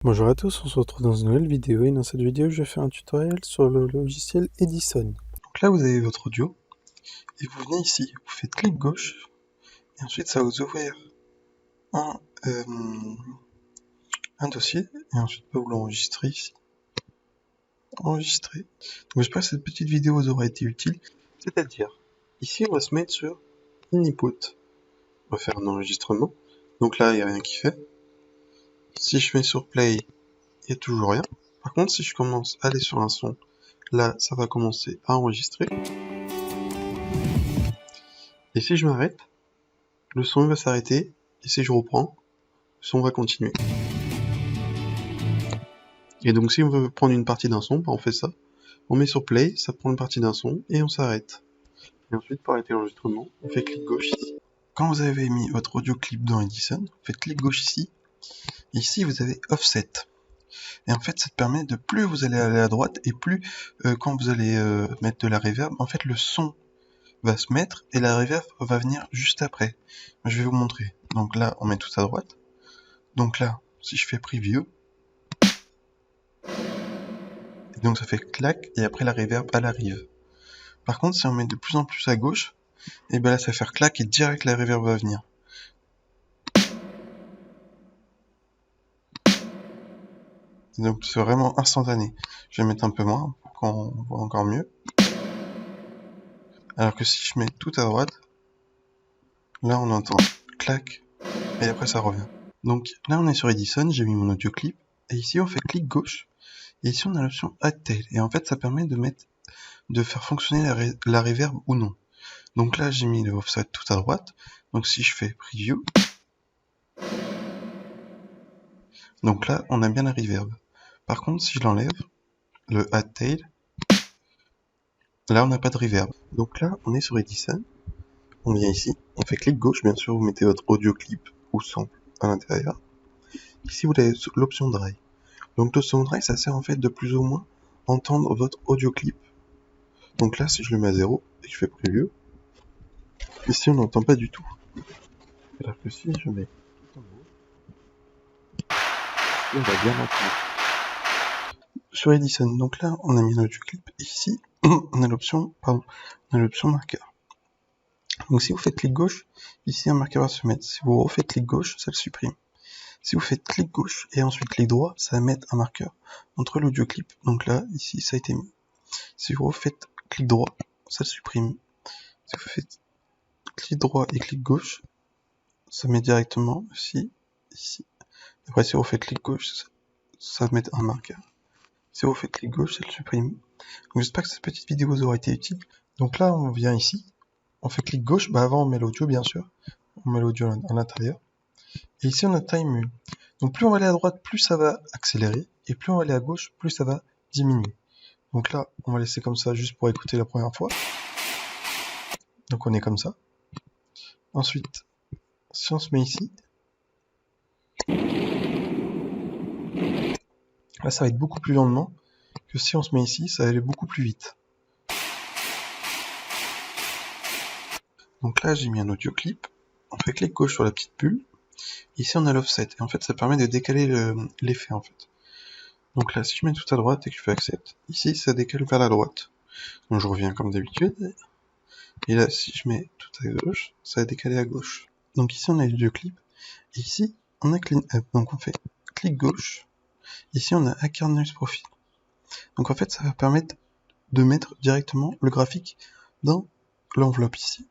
Bonjour à tous, on se retrouve dans une nouvelle vidéo et dans cette vidéo je vais faire un tutoriel sur le logiciel Edison. Donc là vous avez votre audio et vous venez ici, vous faites clic gauche et ensuite ça va vous ouvrir un, euh, un dossier et ensuite vous l'enregistrer ici. Enregistrer. Donc j'espère que cette petite vidéo vous aura été utile, c'est-à-dire ici on va se mettre sur Input. On va faire un enregistrement. Donc là il n'y a rien qui fait. Si je mets sur Play, il n'y a toujours rien. Par contre si je commence à aller sur un son, là ça va commencer à enregistrer. Et si je m'arrête, le son va s'arrêter, et si je reprends, le son va continuer. Et donc si on veut prendre une partie d'un son, on fait ça. On met sur play, ça prend une partie d'un son, et on s'arrête. Et ensuite, pour arrêter l'enregistrement, on fait clic gauche ici. Quand vous avez mis votre audio clip dans Edison, vous faites clic gauche ici. Ici, vous avez Offset. Et en fait, ça permet de plus vous allez aller à droite, et plus quand vous allez mettre de la reverb, en fait, le son va se mettre, et la reverb va venir juste après. Je vais vous montrer. Donc là, on met tout à droite. Donc là, si je fais preview, et donc ça fait clac, et après la reverb, elle arrive. Par contre, si on met de plus en plus à gauche, et ben là ça va faire clac, et direct la reverb va venir. Donc c'est vraiment instantané. Je vais mettre un peu moins, pour qu'on voit encore mieux. Alors que si je mets tout à droite, là on entend clac, et après ça revient. Donc là on est sur Edison, j'ai mis mon audio clip, et ici on fait clic gauche, et ici on a l'option Add Tail, et en fait ça permet de faire fonctionner la reverb ou non. Donc là j'ai mis le offset tout à droite, donc si je fais preview, donc là on a bien la reverb. Par contre si je l'enlève, le Add Tail, là on n'a pas de reverb. Donc là on est sur Edison, on vient ici, on fait clic gauche, bien sûr vous mettez votre audio clip ou sample à l'intérieur. Ici vous avez l'option Dry. Donc l'option Dry ça sert en fait de plus ou moins entendre votre audio clip. Donc là si je le mets à 0 et que je fais preview, ici on n'entend pas du tout. Alors que si je mets tout en haut, on va bien l'entendre. Sur Edison, donc là on a mis notre clip, ici on a l'option marqueur. Donc si vous faites clic gauche, ici un marqueur va se mettre. Si vous refaites clic gauche, ça le supprime. Si vous faites clic gauche et ensuite clic droit, ça va mettre un marqueur entre l'audio clip. Donc là, ici ça a été mis. Si vous refaites clic droit, ça le supprime. Si vous faites clic droit et clic gauche, ça met directement ici. Après si vous faites clic gauche, ça va mettre un marqueur. Si vous faites clic gauche, ça le supprime. Donc j'espère que cette petite vidéo vous aura été utile. Donc là, on vient ici, on fait clic gauche, avant on met l'audio bien sûr, on met l'audio à l'intérieur. Et ici on a Time Mule. Donc plus on va aller à droite, plus ça va accélérer, et plus on va aller à gauche, plus ça va diminuer. Donc là, on va laisser comme ça juste pour écouter la première fois. Donc on est comme ça. Ensuite, si on se met ici, là ça va être beaucoup plus lentement que si on se met ici, ça va aller beaucoup plus vite. Donc là, j'ai mis un audio clip. On fait clic gauche sur la petite bulle. Ici, on a l'offset. Et en fait, ça permet de décaler l'effet, en fait. Donc là, si je mets tout à droite et que je fais accept, ici, ça décale vers la droite. Donc je reviens comme d'habitude. Et là, si je mets tout à gauche, ça va décaler à gauche. Donc ici, on a l'audio clip. Et ici, on a clean up. Donc on fait clic gauche. Ici, on a Hacker Noise Profile. Donc en fait, ça va permettre de mettre directement le graphique dans l'enveloppe ici.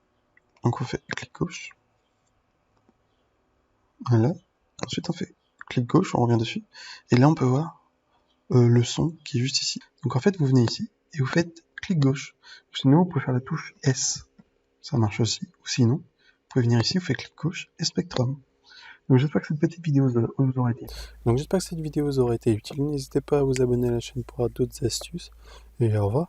Donc on fait clic gauche. Voilà. Ensuite on fait clic gauche, on revient dessus. Et là on peut voir le son qui est juste ici. Donc en fait vous venez ici et vous faites clic gauche. Sinon vous pouvez faire la touche S. Ça marche aussi. Ou sinon, vous pouvez venir ici, vous faites clic gauche et Spectrum. Donc j'espère que cette petite vidéo vous aura été. Donc j'espère que cette vidéo vous aura été utile. N'hésitez pas à vous abonner à la chaîne pour avoir d'autres astuces. Et au revoir.